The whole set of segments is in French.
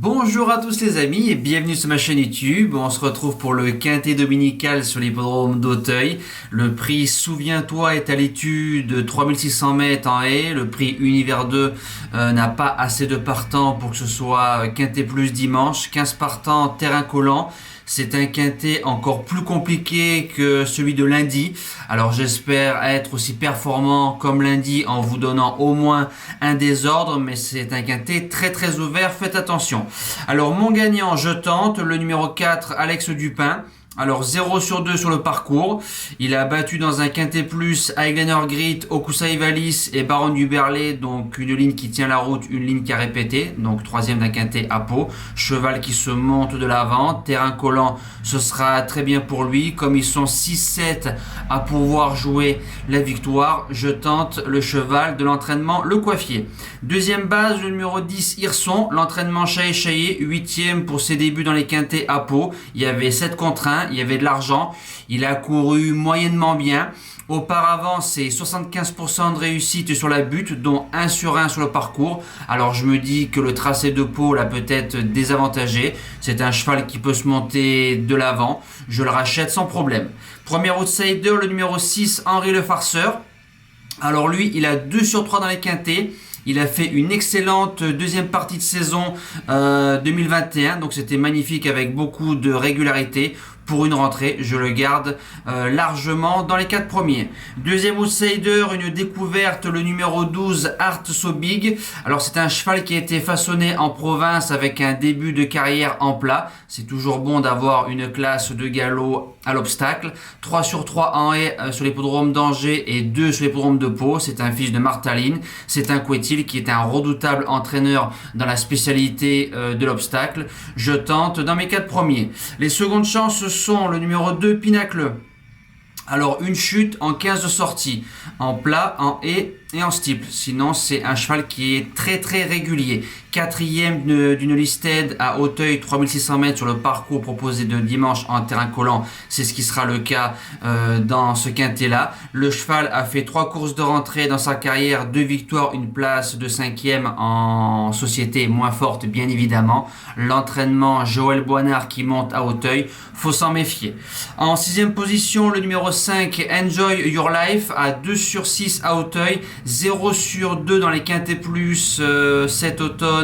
Bonjour à tous les amis et bienvenue sur ma chaîne YouTube. On se retrouve pour le quintet dominical sur l'hippodrome d'Auteuil. Le prix Souviens-toi est à l'étude de 3600 mètres en haie. Le prix Univers 2 n'a pas assez de partants pour que ce soit quintet plus dimanche. 15 partants, terrain collant. C'est un quintet encore plus compliqué que celui de lundi. Alors j'espère être aussi performant comme lundi en vous donnant au moins un désordre, mais c'est un quintet très ouvert, faites attention. Alors mon gagnant, je tente, le numéro 4, Alex Dupin. Alors 0 sur 2 sur le parcours. Il a battu dans un quintet plus Aiglener Grit, Okusai Valis et Baron du Berlay. Donc une ligne qui tient la route, une ligne qui a répété. Donc troisième d'un quintet à Pau. Cheval qui se monte de l'avant. Terrain collant, ce sera très bien pour lui. Comme ils sont 6-7 à pouvoir jouer la victoire, je tente le cheval de l'entraînement, le Coiffier. Deuxième base, le numéro 10, Hirson. L'entraînement Chaillé, 8e pour ses débuts dans les quintets à Pau. Il y avait 7 contre 1. Il y avait de l'argent, il a couru moyennement bien. Auparavant, c'est 75% de réussite sur la butte, dont 1 sur 1 sur le parcours. Alors je me dis que le tracé de Pau l'a peut-être désavantagé. C'est un cheval qui peut se monter de l'avant. Je le rachète sans problème. Premier outsider, le numéro 6, Henri le Farceur. Alors lui, il a 2 sur 3 dans les quintets. Il a fait une excellente deuxième partie de saison 2021, donc c'était magnifique avec beaucoup de régularité. Pour une rentrée, je le garde largement dans les 4 premiers. Deuxième outsider, une découverte, le numéro 12, Art So Big. Alors c'est un cheval qui a été façonné en province avec un début de carrière en plat. C'est toujours bon d'avoir une classe de galop à l'obstacle. 3 sur 3 en haie sur l'hippodrome d'Angers et 2 sur l'hippodrome de Pau. C'est un fils de Martaline. C'est un Couetil qui est un redoutable entraîneur dans la spécialité de l'obstacle. Je tente dans mes 4 premiers. Les secondes chances sont le numéro 2, Pinacle. Alors une chute en 15 de sortie, en plat, en haie et en steeple. Sinon c'est un cheval qui est très régulier. Quatrième d'une listed à Auteuil, 3600 mètres sur le parcours proposé de dimanche en terrain collant. C'est ce qui sera le cas dans ce quintet là. Le cheval a fait 3 courses de rentrée dans sa carrière, 2 victoires, une place de 5e en société moins forte bien évidemment. L'entraînement Joël Boinard qui monte à Auteuil, faut s'en méfier. En 6e position, le numéro 5, Enjoy Your Life à 2 sur 6 à Auteuil, 0 sur 2 dans les quintets plus cet automne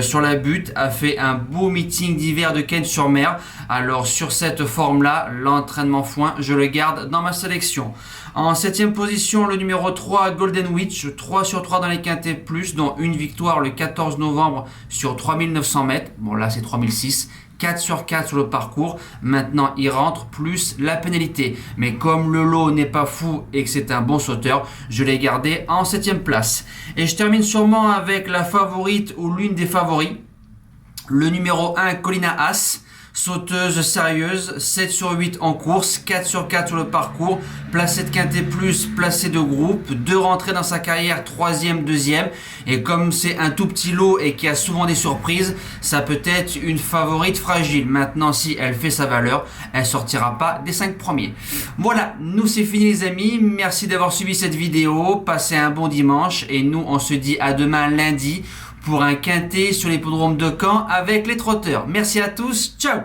sur la butte, a fait un beau meeting d'hiver de Cannes-sur-Mer. Alors sur cette forme là, l'entraînement foin, je le garde dans ma sélection. En 7e position, le numéro 3, Golden Witch, 3 sur 3 dans les quintets plus, dont une victoire le 14 novembre sur 3900 mètres. Bon là c'est 3006. 4 sur 4 sur le parcours, maintenant il rentre plus la pénalité. Mais comme le lot n'est pas fou et que c'est un bon sauteur, je l'ai gardé en 7e place. Et je termine sûrement avec la favorite ou l'une des favoris. Le numéro 1, Colina As. Sauteuse sérieuse, 7 sur 8 en course, 4 sur 4 sur le parcours, placé de quintet plus, placé de groupe, 2 rentrées dans sa carrière, 3e, 2e, et comme c'est un tout petit lot et qu'il y a souvent des surprises, ça peut être une favorite fragile. Maintenant, si elle fait sa valeur, elle sortira pas des 5 premiers. Voilà, nous c'est fini les amis, merci d'avoir suivi cette vidéo, passez un bon dimanche, et nous on se dit à demain lundi, pour un quintet sur l'hippodrome de Caen avec les trotteurs. Merci à tous, ciao!